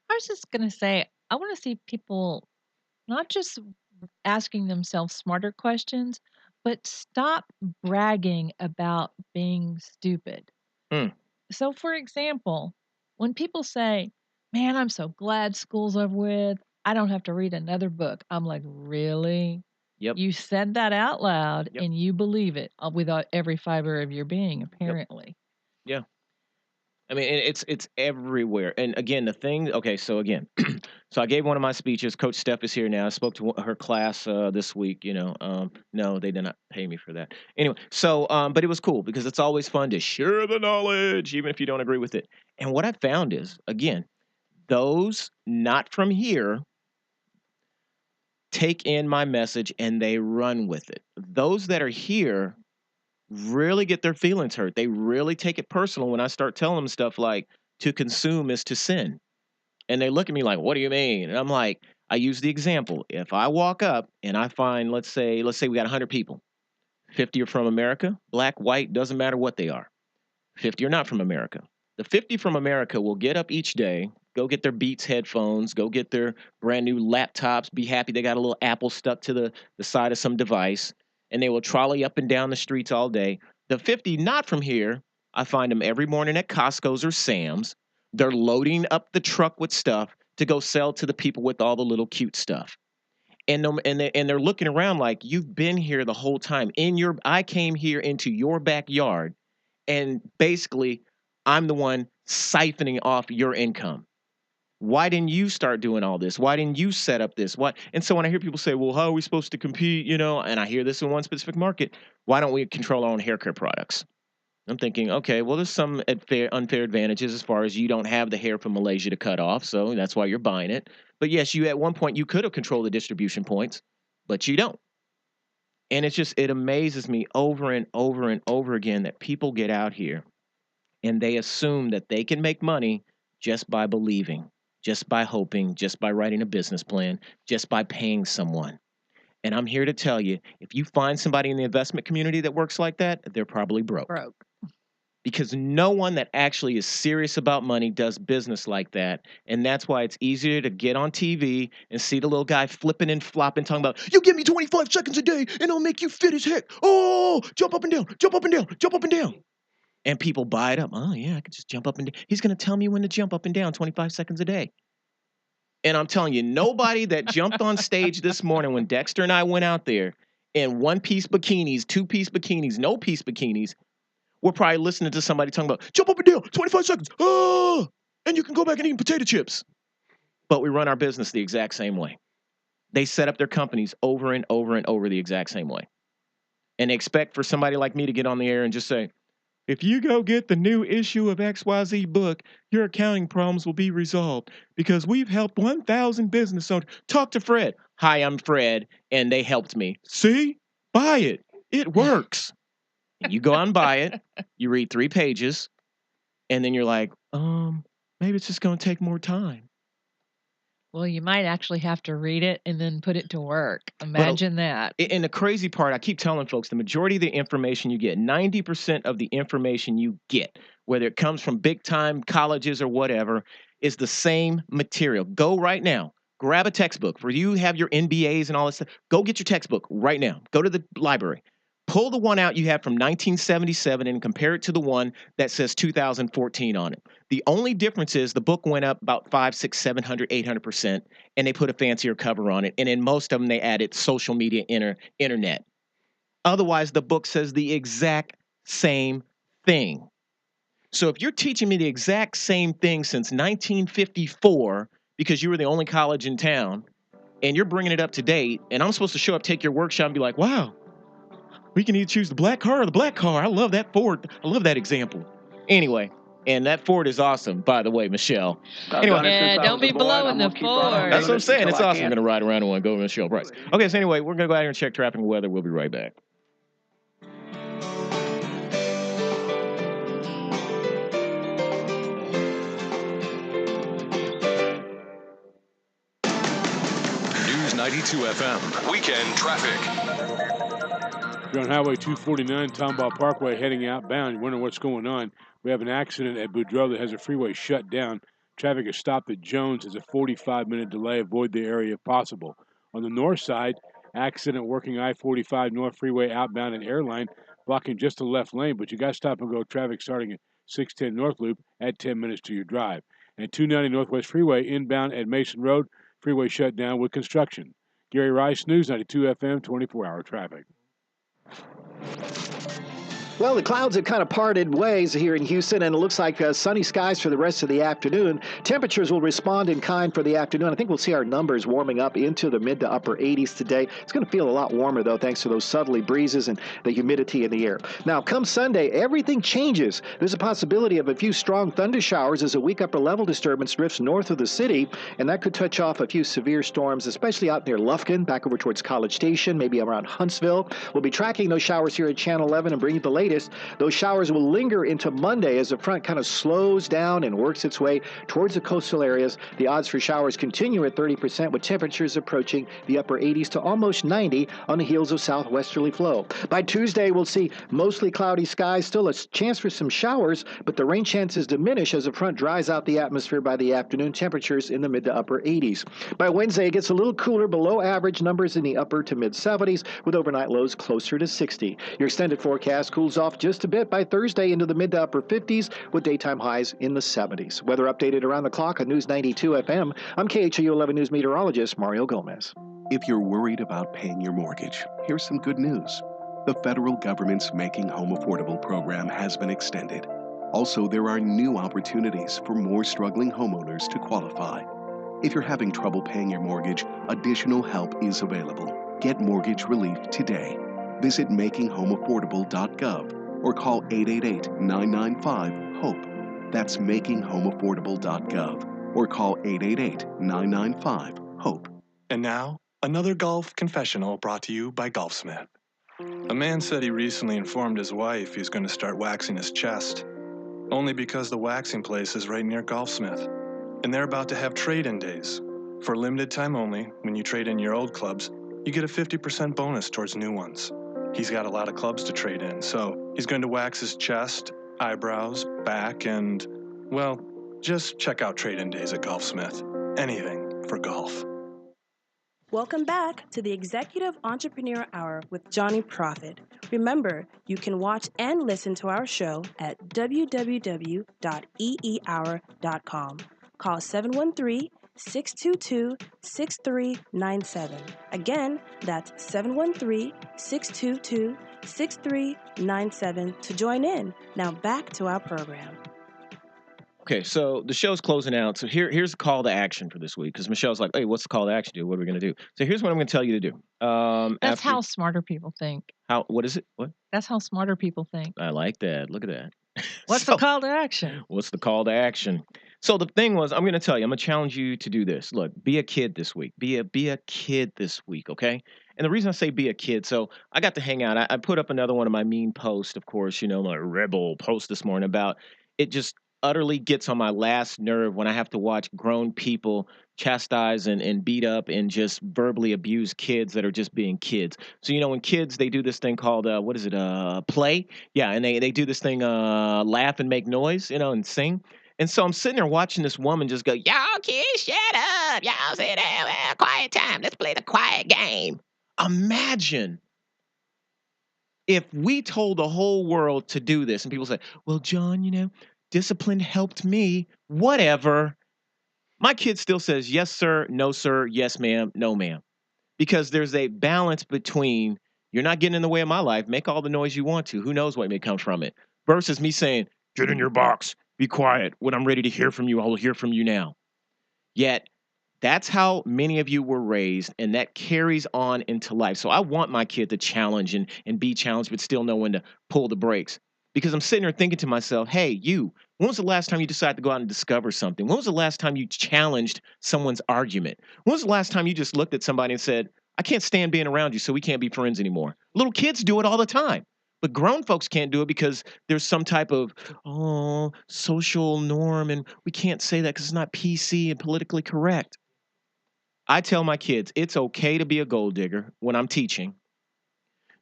I was just going to say, I want to see people not just asking themselves smarter questions, but stop bragging about being stupid. Mm. So, for example, when people say, man, I'm so glad school's over with, I don't have to read another book. I'm like, really? Yep. You said that out loud and you believe it with every fiber of your being, apparently. Yeah. I mean, it's everywhere. And again, the thing. Okay, so again, so I gave one of my speeches. Coach Steph is here now. I spoke to her class this week. No, they did not pay me for that. Anyway, so but it was cool because it's always fun to share the knowledge, even if you don't agree with it. And what I found is, again, those not from here take in my message and they run with it. Those that are here really get their feelings hurt. They really take it personal when I start telling them stuff like to consume is to sin. And they look at me like, what do you mean? And I'm like, I use the example. If I walk up and I find, let's say we got 100 people, 50 are from America, black, white, doesn't matter what they are. 50 are not from America. The 50 from America will get up each day, go get their Beats headphones, go get their brand new laptops, be happy they got a little Apple stuck to the side of some device, and they will trolley up and down the streets all day. The 50 not from here, I find them every morning at Costco's or Sam's. They're loading up the truck with stuff to go sell to the people with all the little cute stuff. And they're looking around like, you've been here the whole time. I came here into your backyard, and basically I'm the one siphoning off your income. Why didn't you start doing all this? Why didn't you set up this? What? And so when I hear people say, well, how are we supposed to compete? And I hear this in one specific market, why don't we control our own hair care products? I'm thinking, okay, well, there's some unfair advantages as far as you don't have the hair from Malaysia to cut off, so that's why you're buying it. But yes, at one point you could have controlled the distribution points, but you don't. And it amazes me over and over and over again that people get out here and they assume that they can make money just by believing, just by hoping, just by writing a business plan, just by paying someone. And I'm here to tell you, if you find somebody in the investment community that works like that, they're probably broke. Because no one that actually is serious about money does business like that. And that's why it's easier to get on TV and see the little guy flipping and flopping, talking about, you give me 25 seconds a day and I'll make you fit as heck. Oh, jump up and down, jump up and down, jump up and down. And people buy it up. Oh, yeah, I could just jump up and down. He's going to tell me when to jump up and down 25 seconds a day. And I'm telling you, nobody that jumped on stage this morning when Dexter and I went out there in one-piece bikinis, two-piece bikinis, no-piece bikinis, we're probably listening to somebody talking about, jump up and down, 25 seconds, and you can go back and eat potato chips. But we run our business the exact same way. They set up their companies over and over and over the exact same way. And they expect for somebody like me to get on the air and just say, if you go get the new issue of XYZ book, your accounting problems will be resolved because we've helped 1,000 business owners. Talk to Fred. Hi, I'm Fred, and they helped me. See? Buy it. It works. And you go out and buy it, you read 3 pages, and then you're like, maybe it's just going to take more time. Well, you might actually have to read it and then put it to work. Imagine that. And the crazy part, I keep telling folks, the majority of the information you get, 90% of the information you get, whether it comes from big time colleges or whatever, is the same material. Go right now. Grab a textbook. For you have your MBAs and all this stuff, go get your textbook right now. Go to the library. Pull the one out you have from 1977 and compare it to the one that says 2014 on it. The only difference is the book went up about 500, 600, 700, 800%, and they put a fancier cover on it. And in most of them, they added social media, internet. Otherwise, the book says the exact same thing. So if you're teaching me the exact same thing since 1954, because you were the only college in town, and you're bringing it up to date, and I'm supposed to show up, take your workshop, and be like, wow, we can either choose the black car or the black car. I love that Ford. I love that example. Anyway, and that Ford is awesome, by the way, Michelle. Anyway, Yeah, don't be blowing the Ford. That's what I'm saying. It's awesome. I'm going to ride around in one, go to Michelle Price. Okay, so anyway, we're going to go out here and check traffic and weather. We'll be right back. News 92 FM. Weekend traffic. If you're on Highway 249, Tomball Parkway, heading outbound, you're wondering what's going on. We have an accident at Boudreaux that has a freeway shut down. Traffic is stopped at Jones. There's a 45-minute delay. Avoid the area if possible. On the north side, accident working I-45 North Freeway outbound and Airline, blocking just the left lane, but you got to stop and go traffic starting at 610 North Loop at 10 minutes to your drive. And 290 Northwest Freeway inbound at Mason Road, freeway shut down with construction. Gary Rice, News 92 FM, 24-hour traffic. Well, the clouds have kind of parted ways here in Houston, and it looks like sunny skies for the rest of the afternoon. Temperatures will respond in kind for the afternoon. I think we'll see our numbers warming up into the mid to upper 80s today. It's going to feel a lot warmer, though, thanks to those southerly breezes and the humidity in the air. Now, come Sunday, everything changes. There's a possibility of a few strong thunder showers as a weak upper-level disturbance drifts north of the city, and that could touch off a few severe storms, especially out near Lufkin, back over towards College Station, maybe around Huntsville. We'll be tracking those showers here at Channel 11 and bringing you the latest. Those showers will linger into Monday as the front kind of slows down and works its way towards the coastal areas. The odds for showers continue at 30%, with temperatures approaching the upper 80s to almost 90 on the heels of southwesterly flow. By Tuesday, we'll see mostly cloudy skies, still a chance for some showers, but the rain chances diminish as the front dries out the atmosphere by the afternoon. Temperatures in the mid to upper 80s. By Wednesday, it gets a little cooler, below average numbers in the upper to mid 70s, with overnight lows closer to 60. Your extended forecast cools off just a bit by Thursday into the mid to upper 50s, with daytime highs in the 70s. Weather updated around the clock on News 92 FM. I'm KHOU 11 News meteorologist Mario Gomez. If you're worried about paying your mortgage, here's some good news. The federal government's Making Home Affordable program has been extended. Also, there are new opportunities for more struggling homeowners to qualify. If you're having trouble paying your mortgage, additional help is available. Get mortgage relief today. Visit makinghomeaffordable.gov or call 888-995-HOPE. That's makinghomeaffordable.gov or call 888-995-HOPE. And now, another golf confessional brought to you by Golfsmith. A man said he recently informed his wife he's going to start waxing his chest, only because the waxing place is right near Golfsmith, and they're about to have trade-in days. For a limited time only, when you trade in your old clubs, you get a 50% bonus towards new ones. He's got a lot of clubs to trade in, so he's going to wax his chest, eyebrows, back, and, well, just check out trade-in days at Golfsmith. Anything for golf. Welcome back to the Executive Entrepreneur Hour with Jonyprofit. Remember, you can watch and listen to our show at www.eehour.com. Call 713-622-6397. Again, that's 713-622-6397 to join in. Now back to our program. Okay, so the show's closing out. So here's the call to action for this week, because Michelle's like, hey, what's the call to action do? What are we going to do? So here's what I'm going to tell you to do. That's how smarter people think. What is it? What? That's how smarter people think. I like that. Look at that. What's the call to action? What's the call to action? So the thing was, I'm going to tell you, I'm going to challenge you to do this. Look, be a kid this week. Be a kid this week, okay? And the reason I say be a kid, so I got to hang out. I put up another one of my mean posts, of course, my rebel post this morning about it just utterly gets on my last nerve when I have to watch grown people chastise and beat up and just verbally abuse kids that are just being kids. So, when kids, they do this thing called, play? Yeah, and they do this thing, laugh and make noise, and sing. And so I'm sitting there watching this woman just go, y'all kids, shut up. Y'all sit down. Quiet time. Let's play the quiet game. Imagine if we told the whole world to do this and people say, well, John, discipline helped me. Whatever. My kid still says, yes, sir, no, sir, yes, ma'am, no, ma'am. Because there's a balance between you're not getting in the way of my life. Make all the noise you want to. Who knows what may come from it. Versus me saying, get in your box. Be quiet. When I'm ready to hear from you, I will hear from you now. Yet, that's how many of you were raised, and that carries on into life. So I want my kid to challenge and be challenged, but still know when to pull the brakes. Because I'm sitting there thinking to myself, hey, you, when was the last time you decided to go out and discover something? When was the last time you challenged someone's argument? When was the last time you just looked at somebody and said, I can't stand being around you, so we can't be friends anymore? Little kids do it all the time. But grown folks can't do it because there's some type of, social norm, and we can't say that because it's not PC and politically correct. I tell my kids, it's okay to be a gold digger when I'm teaching.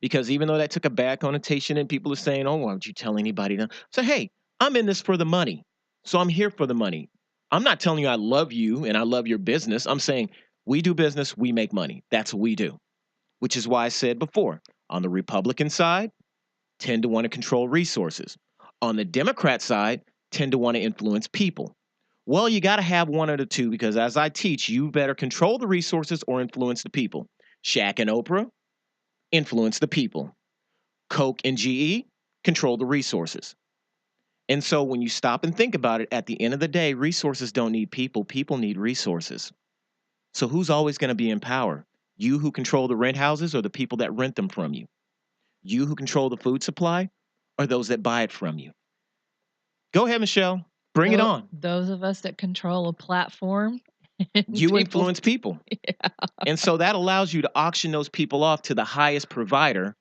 Because even though that took a bad connotation and people are saying, oh, why don't you tell anybody now? So, hey, I'm in this for the money. So I'm here for the money. I'm not telling you I love you and I love your business. I'm saying we do business, we make money. That's what we do, which is why I said before, on the Republican side, tend to want to control resources. On the Democrat side, tend to want to influence people. Well, you got to have one of the two because as I teach, you better control the resources or influence the people. Shaq and Oprah, influence the people. Coke and GE, control the resources. And so when you stop and think about it, at the end of the day, resources don't need people. People need resources. So who's always going to be in power? You who control the rent houses or the people that rent them from you? You who control the food supply or those that buy it from you? Go ahead, Michelle. Bring it on. Those of us that control a platform. You influence people. Yeah. And so that allows you to auction those people off to the highest provider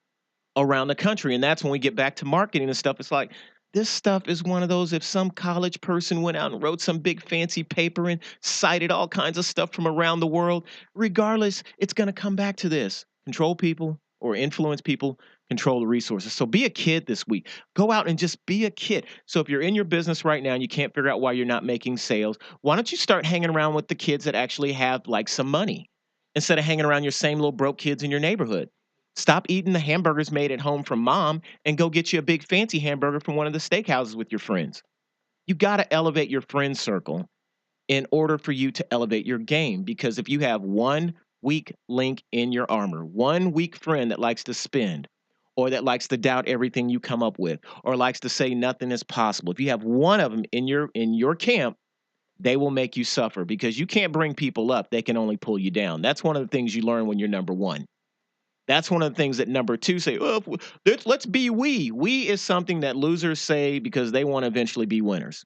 around the country. And that's when we get back to marketing and stuff. It's like, this stuff is one of those, if some college person went out and wrote some big fancy paper and cited all kinds of stuff from around the world, regardless, it's going to come back to this. Control people or influence people, control the resources. So be a kid this week. Go out and just be a kid. So if you're in your business right now and you can't figure out why you're not making sales, why don't you start hanging around with the kids that actually have like some money instead of hanging around your same little broke kids in your neighborhood? Stop eating the hamburgers made at home from mom and go get you a big fancy hamburger from one of the steakhouses with your friends. You got to elevate your friend circle in order for you to elevate your game. Because if you have one weak link in your armor, one weak friend that likes to spend or that likes to doubt everything you come up with or likes to say nothing is possible, if you have one of them in your camp, they will make you suffer because you can't bring people up. They can only pull you down. That's one of the things you learn when you're number one. That's one of the things that number two say, oh, let's be we. We is something that losers say because they want to eventually be winners.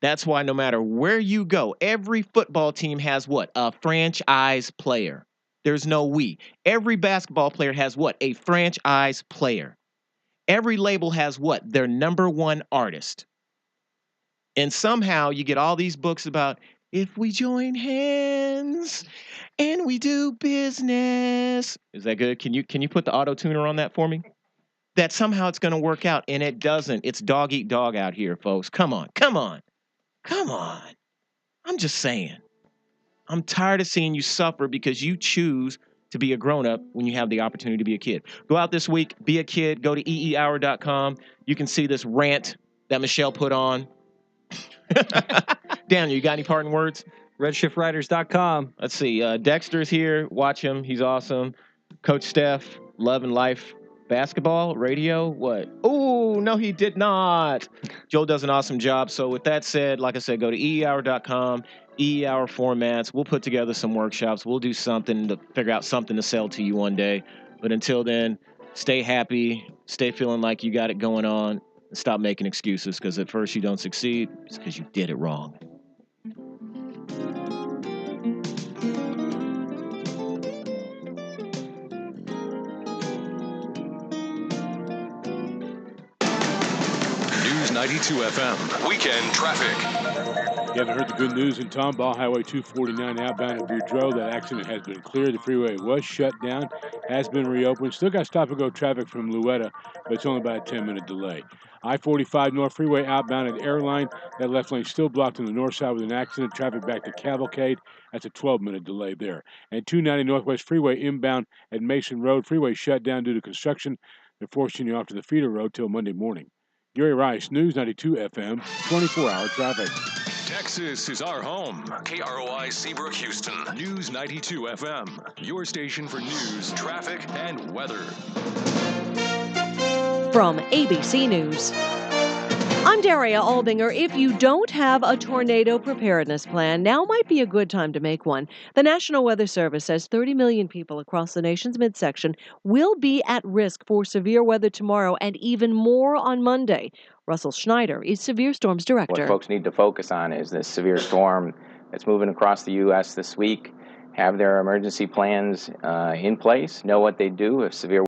That's why no matter where you go, every football team has what? A franchise player. There's no we. Every basketball player has what? A franchise player. Every label has what? Their number one artist. And somehow you get all these books about if we join hands and we do business. Is that good? Can you put the auto tuner on that for me? That somehow it's going to work out, and it doesn't. It's dog eat dog out here, folks. Come on. I'm just saying. I'm tired of seeing you suffer because you choose to be a grown-up when you have the opportunity to be a kid. Go out this week, be a kid. Go to EEHOUR.com. You can see this rant that Michelle put on. Daniel, you got any parting words? RedShiftWriters.com. Let's see. Dexter's here. Watch him. He's awesome. Coach Steph, Love and Life Basketball, Radio. What? Oh, no, he did not. Joel does an awesome job. So with that said, like I said, go to EEHOUR.com, EEHOUR formats. We'll put together some workshops. We'll do something to figure out something to sell to you one day. But until then, stay happy. Stay feeling like you got it going on. And stop making excuses because at first you don't succeed. It's because you did it wrong. News 92 FM, Weekend Traffic. You haven't heard the good news in Tomball, Highway 249 outbound at Boudreaux. That accident has been cleared. The freeway was shut down, has been reopened. Still got stop-and-go traffic from Louetta, but it's only about a 10-minute delay. I-45 North Freeway outbound at Airline. That left lane still blocked on the north side with an accident. Traffic back to Cavalcade. That's a 12-minute delay there. And 290 Northwest Freeway inbound at Mason Road. Freeway shut down due to construction. They're forcing you off to the feeder road till Monday morning. Gary Rice, News 92 FM, 24-hour traffic. Texas is our home. KROI Seabrook, Houston. News 92 FM. Your station for news, traffic, and weather. From ABC News, I'm Daria Albinger. If you don't have a tornado preparedness plan, now might be a good time to make one. The National Weather Service says 30 million people across the nation's midsection will be at risk for severe weather tomorrow and even more on Monday. Russell Schneider is Severe Storms Director. What folks need to focus on is this severe storm that's moving across the U.S. this week. Have their emergency plans in place, know what they do if severe